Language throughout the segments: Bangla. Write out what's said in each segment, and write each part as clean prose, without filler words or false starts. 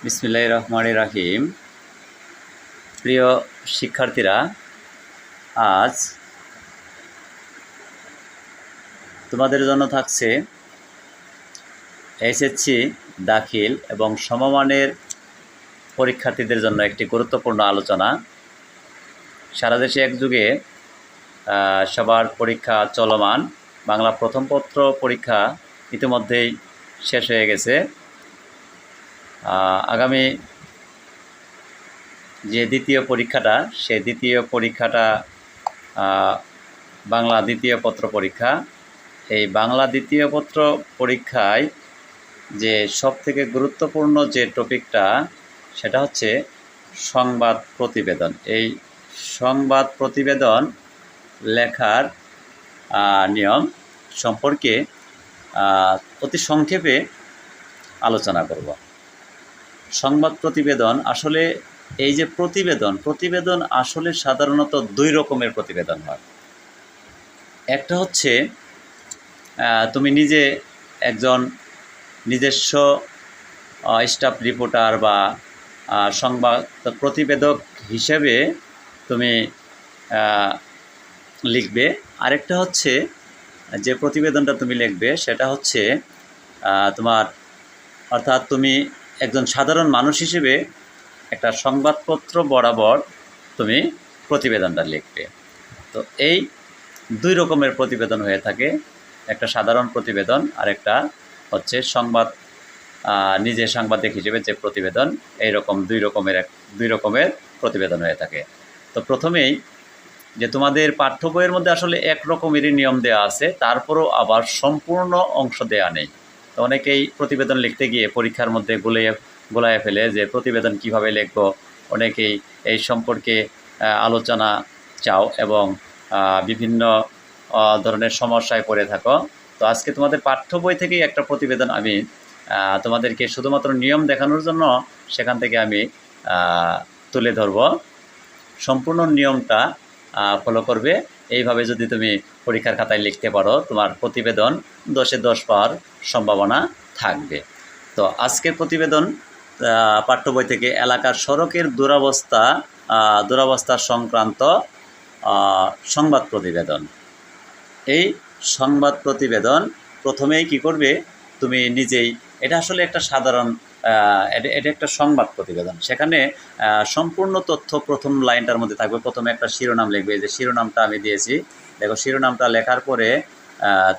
বিসমিল্লাহির রহমানির রহিম। প্রিয় শিক্ষার্থীরা, আজ তোমাদের জন্য থাকছে এসএসসি দাখিল এবং সমমানের পরীক্ষার্থীদের জন্য একটি গুরুত্বপূর্ণ আলোচনা। সারা দেশে একযুগে সবার পরীক্ষা চলমান। বাংলা প্রথম পত্র পরীক্ষা ইতিমধ্যেই শেষ হয়ে গেছে। আগামী যে দ্বিতীয় পরীক্ষাটা, সেই দ্বিতীয় পরীক্ষাটা বাংলা দ্বিতীয় পত্র পরীক্ষা। এই বাংলা দ্বিতীয় পত্র পরীক্ষায় যে সবথেকে গুরুত্বপূর্ণ যে টপিকটা, সেটা হচ্ছে সংবাদ প্রতিবেদন। এই সংবাদ প্রতিবেদন লেখার নিয়ম সম্পর্কে অতি সংক্ষেপে আলোচনা করব। সংবাদ প্রতিবেদন আসলে এই যে প্রতিবেদন আসলে সাধারণত দুই রকমের প্রতিবেদন হয়। একটা হচ্ছে তুমি নিজে একজন নিজস্ব স্টাফ রিপোর্টার বা সংবাদ প্রতিবেদক হিসেবে তুমি লিখবে। আরেকটা হচ্ছে যে প্রতিবেদনটা তুমি লিখবে সেটা হচ্ছে তোমার, অর্থাৎ তুমি একজন সাধারণ মানুষ হিসেবে একটা সংবাদপত্র বরাবর তুমি প্রতিবেদনটা লিখবে। তো এই দুই রকমের প্রতিবেদন হয়ে থাকে, একটা সাধারণ প্রতিবেদন আর একটা হচ্ছে সংবাদ নিজে সাংবাদিক হিসেবে যে প্রতিবেদন। এইরকম দুই রকমের প্রতিবেদন হয়ে থাকে। তো প্রথমেই যে তোমাদের পাঠ্য বইয়ের মধ্যে আসলে এক রকমেরই নিয়ম দেওয়া আছে, তারপরও আবার সম্পূর্ণ অংশ দেওয়া নেই। তো অনেকেই প্রতিবেদন লিখতে গিয়ে পরীক্ষার মধ্যে গোলায় ফেলে যে প্রতিবেদন কিভাবে লিখব। অনেকেই এই সম্পর্কে আলোচনা চাও এবং বিভিন্ন ধরনের সমস্যায় পড়ে থাকো। তো আজকে তোমাদের পাঠ্য বই থেকেই একটা প্রতিবেদন আমি তোমাদেরকে শুধুমাত্র নিয়ম দেখানোর জন্য সেখান থেকে আমি তুলে ধরব। সম্পূর্ণ নিয়মটা ফলো করবে। এইভাবে যদি তুমি পরীক্ষার খাতায় লিখতে পারো, তোমার প্রতিবেদন 10-এ 10 পাওয়ার সম্ভাবনা থাকবে। তো আজকের প্রতিবেদন পাঠ্য বই থেকে এলাকার সড়কের দুরবস্থা সংক্রান্ত সংবাদ প্রতিবেদন। এই সংবাদ প্রতিবেদন প্রথমেই কি করবে, তুমি নিজেই, এটা আসলে একটা সাধারণ এটা একটা সংবাদ প্রতিবেদন। সেখানে সম্পূর্ণ তথ্য প্রথম লাইনটার মধ্যে থাকবে। প্রথমে একটা শিরোনাম লিখবে, যে শিরোনামটা আমি দিয়েছি। দেখো, শিরোনামটা লেখার পরে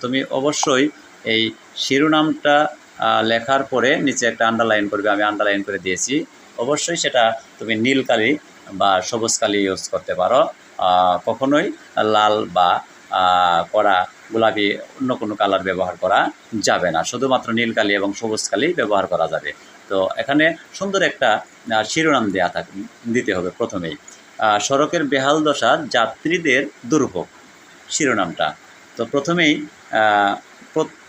তুমি অবশ্যই এই শিরোনামটা লেখার পরে নিচে একটা আন্ডারলাইন করবে। আমি আন্ডারলাইন করে দিয়েছি। অবশ্যই সেটা তুমি নীল কালি বা সবুজ কালি ইউজ করতে পারো। কখনোই লাল বা কড়া গোলাপি অন্য কোনো কালার ব্যবহার করা যাবে না। শুধুমাত্র নীল কালি এবং সবুজ কালি ব্যবহার করা যাবে। তো এখানে সুন্দর একটা শিরোনাম দিতে হবে প্রথমেই। সড়কের বেহাল দশা, যাত্রীদের দুর্ভোগ, শিরোনামটা। তো প্রথমেই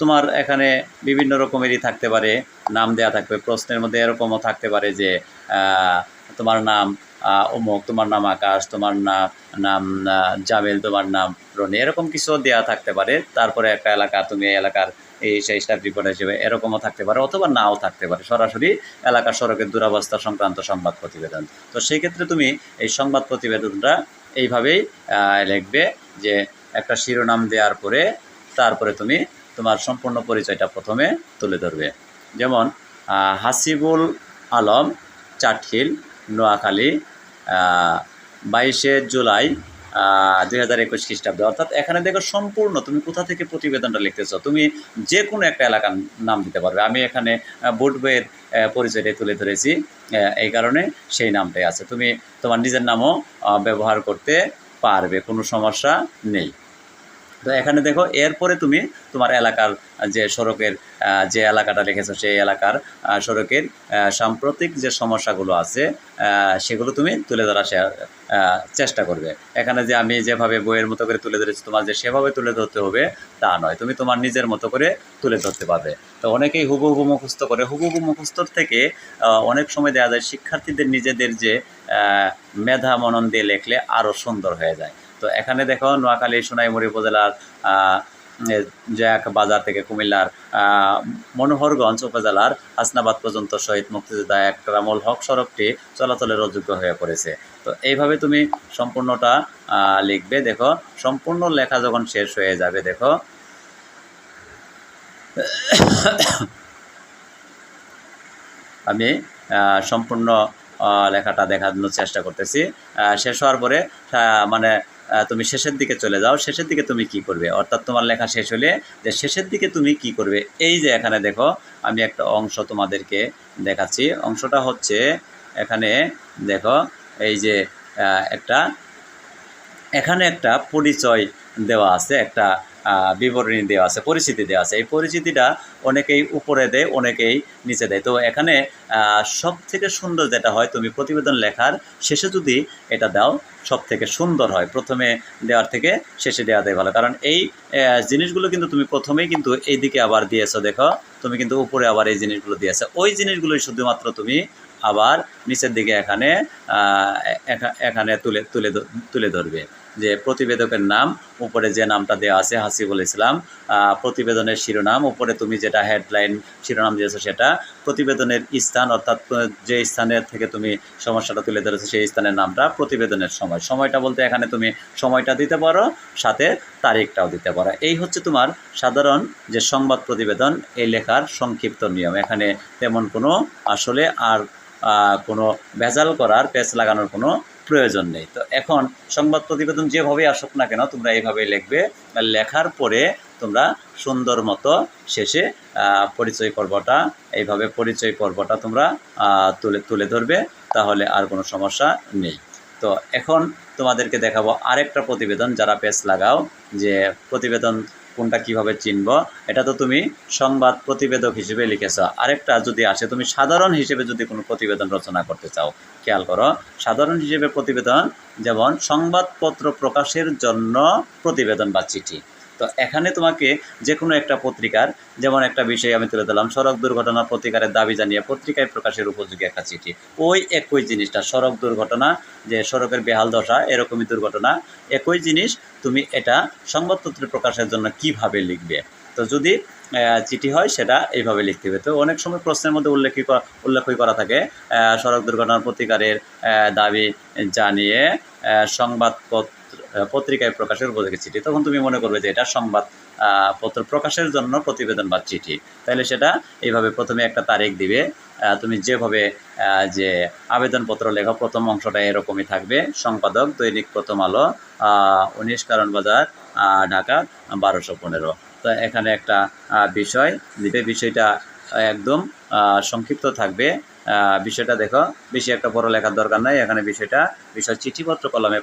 তোমার এখানে বিভিন্ন রকমেরই থাকতে পারে, নাম দেয়া থাকবে। প্রশ্নের মধ্যে এরকমও থাকতে পারে যে তোমার নাম অমুক, তোমার নাম আকাশ, তোমার নাম জামিল, তোমার নাম রনি, এরকম কিছু দেওয়া থাকতে পারে। তারপরে একটা এলাকা, তুমি এই এলাকার সেই স্টাফ রিপোর্টার হিসেবে এরকমও থাকতে পারে, অথবা নাও থাকতে পারে। সরাসরি এলাকার সড়কের দুরবস্থা সংক্রান্ত সংবাদ প্রতিবেদন। তো সেই ক্ষেত্রে তুমি এই সংবাদ প্রতিবেদনটা এইভাবেই লিখবে, যে একটা শিরোনাম দেওয়ার পরে তারপরে তুমি তোমার সম্পূর্ণ পরিচয়টা প্রথমে তুলে ধরবে। যেমন হাসিবুল আলম, চাটখিল, নোয়াখালী, 22শে জুলাই 2021 খ্রিস্টাব্দে। অর্থাৎ এখানে দেখো সম্পূর্ণ তুমি কোথা থেকে প্রতিবেদনটা লিখতেছ, তুমি যে কোনো একটা এলাকার নাম দিতে পারবে। আমি এখানে বোর্ড বইয়ের পরিচয়টাই তুলে ধরেছি, এই কারণে সেই নামটাই আছে। তুমি তোমার নিজের নামও ব্যবহার করতে পারবে, কোনো সমস্যা নেই। তো এখানে দেখো, এরপরে তুমি তোমার এলাকার যে সড়কের যে এলাকাটা লিখেছো, সেই এলাকার সড়কের সাম্প্রতিক যে সমস্যাগুলো আছে সেগুলো তুমি তুলে ধরার চেষ্টা করবে। এখানে যে আমি যেভাবে বইয়ের মতো করে তুলে ধরেছি, তোমার যে সেভাবে তুলে ধরতে হবে তা নয়, তুমি তোমার নিজের মতো করে তুলে ধরতে পারবে। তো অনেকেই হুবহু মুখস্থ করে, হুবহু মুখস্থর থেকে অনেক সময় দেওয়া যায় শিক্ষার্থীদের নিজেদের যে মেধা মনন দিয়ে লেখলে আরও সুন্দর হয়ে যায়। তো এখানে দেখো, নোয়াখালী সোনাইমুড়ি উপজেলার জয়াক বাজার থেকে কুমিল্লার মনোহরগঞ্জ উপজেলার হাসনাবাদ পর্যন্ত শহীদ মুক্তিযোদ্ধা একরামুল হক সড়কটি চলাচলের অযোগ্য হয়ে পড়েছে। তো এইভাবে তুমি সম্পূর্ণটা লিখবে। দেখো সম্পূর্ণ লেখা যখন শেষ হয়ে যাবে, দেখো আমি সম্পূর্ণ লেখাটা দেখানোর চেষ্টা করতেছি। শেষ হওয়ার পরে মানে তুমি শেষের দিকে চলে যাও। শেষের দিকে তুমি কি করবে, অর্থাৎ তোমার লেখা শেষ হলে যে শেষের দিকে তুমি কি করবে, এই যে এখানে দেখো আমি একটা অংশ তোমাদেরকে দেখাচ্ছি। অংশটা হচ্ছে এখানে দেখো এই যে এখানে একটা পরিচয় দেওয়া আছে, একটা বিবরণী দেওয়া আছে, পরিচিতি দেওয়া আছে। এই পরিচিতিটা অনেকেই উপরে দেয়, অনেকেই নিচে দেয়। তো এখানে সব থেকে সুন্দর যেটা হয়, তুমি প্রতিবেদন লেখার শেষে যদি এটা দাও সব থেকে সুন্দর হয়। প্রথমে দেওয়ার থেকে শেষে দেওয়াটাই ভালো, কারণ এই জিনিসগুলো কিন্তু তুমি প্রথমেই কিন্তু এই দিকে আবার দিয়েছো। দেখো তুমি কিন্তু উপরে আবার এই জিনিসগুলো দিয়েছো, ওই জিনিসগুলোই শুধুমাত্র তুমি আবার নিচের দিকে এখানে তুলে ধরবে। যে প্রতিবেদকের নাম, উপরে যে নামটা দেওয়া আছে হাসিবুল ইসলাম, প্রতিবেদনের শিরোনাম, উপরে তুমি যেটা হেডলাইন শিরোনাম দিয়েছো সেটা, প্রতিবেদনের স্থান অর্থাৎ যে স্থানের থেকে তুমি সমস্যাটা তুলে ধরেছো সেই স্থানের নামটা, প্রতিবেদনের সময়টা বলতে এখানে তুমি সময়টা দিতে পারো, সাথে তারিখটাও দিতে পারো। এই হচ্ছে তোমার সাধারণ যে সংবাদ প্রতিবেদন এই লেখার সংক্ষিপ্ত নিয়ম। এখানে তেমন কোনো আসলে আর কোনো ভেজাল করার, পেচ লাগানোর কোনো প্রয়োজন নেই। তো এখন সংবাদ প্রতিবেদন যেভাবেই আসুক না কেন তোমরা এইভাবেই লিখবে। লেখার পরে তোমরা সুন্দর মতো শেষে পরিচয় পর্বটা তোমরা তুলে ধরবে, তাহলে আর কোনো সমস্যা নেই। তো এখন তোমাদেরকে দেখাবো আরেকটা প্রতিবেদন। যারা পেজ লাগাও যে প্রতিবেদন কোনটা কিভাবে চিনব, এটা তো তুমি সংবাদ প্রতিবেদক হিসেবে লিখেছ। আরেকটা যদি আসে, তুমি সাধারণ হিসেবে যদি কোনো প্রতিবেদন রচনা করতে চাও, খেয়াল করো, সাধারণ হিসেবে প্রতিবেদন যেমন সংবাদপত্র প্রকাশের জন্য প্রতিবেদন বা চিঠি। তো এখানে তোমাকে যে কোনো একটা পত্রিকার, যেমন একটা বিষয় আমি তুলে দিলাম, সড়ক দুর্ঘটনা প্রতিকারের দাবি জানিয়ে পত্রিকায় প্রকাশের উপযোগী একটা চিঠি। ওই একই জিনিসটা, সড়ক দুর্ঘটনা, যে সড়কের বেহাল দশা, এরকমই দুর্ঘটনা, একই জিনিস তুমি এটা সংবাদপত্রে প্রকাশের জন্য কিভাবে লিখবে। তো যদি চিঠি হয় সেটা এইভাবে লিখতে হবে। তো অনেক সময় প্রশ্নের মধ্যে উল্লেখই করা থাকে সড়ক দুর্ঘটনার প্রতিকারের দাবি জানিয়ে পত্রিকায় প্রকাশের উপযোগী চিঠি। তখন তুমি মনে করবে যে এটা সংবাদ পত্র প্রকাশের জন্য প্রতিবেদন বা চিঠি। তাহলে সেটা এইভাবে প্রথমে একটা তারিখ দিবে। তুমি যেভাবে যে আবেদনপত্র লেখো, প্রথম অংশটা এরকমই থাকবে, সম্পাদক দৈনিক প্রথম আলো, 19 কারণ বাজার, ঢাকা 1215। তো এখানে একটা বিষয় দিবে, বিষয়টা একদম সংক্ষিপ্ত থাকবে। বিষয়টা দেখো, বেশি একটা বড় লেখার দরকার নাই। এখানে বিষয় চিঠিপত্র কলমে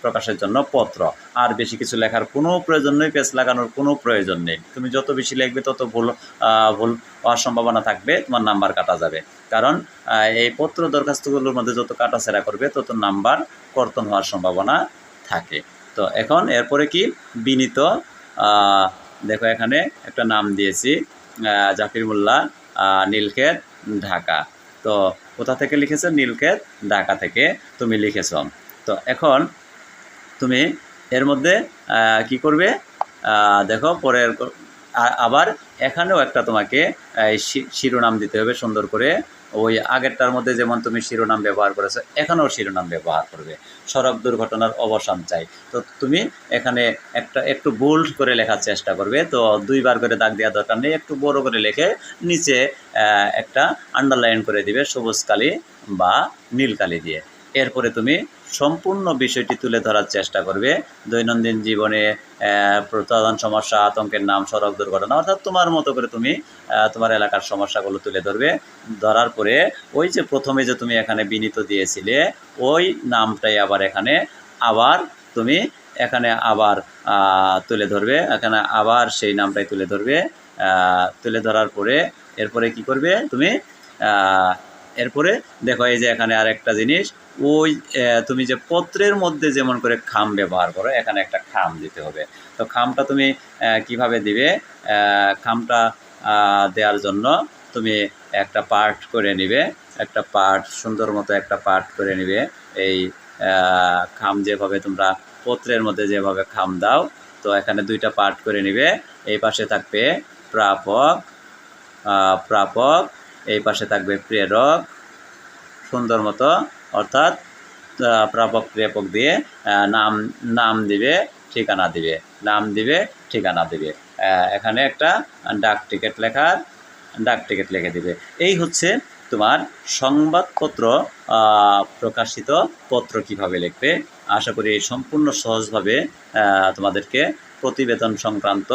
প্রকাশের জন্য পত্র। আর বেশি কিছু লেখার কোনো প্রয়োজন নেই, পেজ লাগানোর কোনো প্রয়োজন নেই। তুমি যত বেশি লিখবে তত ভুল হওয়ার সম্ভাবনা থাকবে, তোমার নাম্বার কাটা যাবে। কারণ এই পত্র দরখাস্তগুলোর মধ্যে যত কাটাছেঁড়া করবে তত নাম্বার কর্তন হওয়ার সম্ভাবনা থাকে। তো এখন এরপরে কি, বিনীত, দেখো এখানে একটা নাম দিয়েছি, জাকির মোল্লা, নীলক্ষেত, ঢাকা। তো কোথা থেকে লিখেছ? নীলক্ষেত, ঢাকা থেকে তুমি লিখেছ। তো এখন তুমি এর মধ্যে কি করবে, দেখো পরের আবার এখানেও একটা তোমাকে শিরোনাম দিতে হবে সুন্দর করে। ওই আগেরটার মধ্যে যেমন তুমি শিরোনাম ব্যবহার করেছো, এখানেও শিরোনাম ব্যবহার করবে। সড়ক দুর্ঘটনার অবসান চাই। তো তুমি এখানে একটু বোল্ড করে লেখার চেষ্টা করবে। তো 2 বার করে দাগ দেওয়ার দরকার নেই, একটু বড় করে লিখে নিচে একটা আন্ডারলাইন করে দিবে সবুজ কালি বা নীল কালি দিয়ে। এরপরে তুমি সম্পূর্ণ বিষয়টি তুলে ধরার চেষ্টা করবে। দৈনন্দিন জীবনে প্রধান সমস্যা, আতঙ্কের নাম, সড়ক দুর্ঘটনা, অর্থাৎ তোমার মতো করে তুমি তোমার এলাকার সমস্যাগুলো তুলে ধরবে। ধরার পরে ওই যে প্রথমে যে তুমি এখানে বিনীত দিয়েছিলে ওই নামটাই আবার তুমি এখানে আবার তুলে ধরবে। এখানে আবার সেই নামটাই তুলে ধরবে। তুলে ধরার পরে এরপরে কি করবে তুমি, এরপরে দেখো এই যে এখানে আরেকটা জিনিস, ওই তুমি যে পত্রের মধ্যে যেমন করে খাম ব্যবহার করো, এখানে একটা খাম দিতে হবে। তো খামটা তুমি কিভাবে দিবে, খামটা দেওয়ার জন্য তুমি একটা পার্ট করে নিবে, একটা পার্ট সুন্দর মতো একটা পার্ট করে নিবে। এই খাম যেভাবে তোমরা পত্রের মধ্যে যেভাবে খাম দাও তো এখানে দুইটা পার্ট করে নিবে। এই পাশে থাকবে প্রাপক, প্রাপক, এই পাশে থাকবে প্রেরক, সুন্দর মতো, অর্থাৎ প্রাপক প্রেরক দিয়ে নাম নাম দিবে, ঠিকানা দিবে, নাম দিবে, ঠিকানা দিবে। এখানে একটা ডাক টিকিট লেখার ডাক টিকিট লিখে দিবে। এই হচ্ছে তোমার সংবাদপত্র প্রকাশিত পত্র কিভাবে লিখবে। আশা করি সম্পূর্ণ সহজভাবে তোমাদেরকে প্রতিবেদন সংক্রান্ত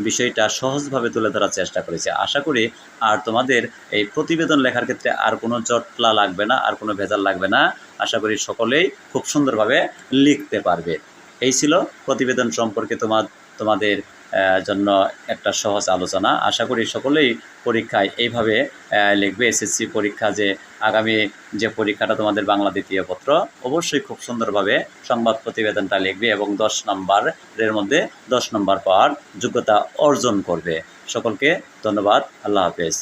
বিষয়টা সহজভাবে তুলে ধরার চেষ্টা করেছি। আশা করি আর তোমাদের এই প্রতিবেদন লেখার ক্ষেত্রে আর কোনো জটলা লাগবে না, আর কোনো ভেজাল লাগবে না। আশা করি সকলেই খুব সুন্দরভাবে লিখতে পারবে। এই ছিল প্রতিবেদন সম্পর্কে তোমাদের জন্য একটা সহজ আলোচনা। আশা করি সকলেই পরীক্ষায় এইভাবে লিখবে। এসএসসি পরীক্ষা যে আগামী যে পরীক্ষাটা তোমাদের বাংলা দ্বিতীয় পত্র, অবশ্যই খুব সুন্দরভাবে সংবাদ প্রতিবেদনটা লিখবে এবং 10 নম্বরের মধ্যে 10 নম্বর পাওয়ার যোগ্যতা অর্জন করবে। সকলকে ধন্যবাদ। আল্লাহ হাফেজ।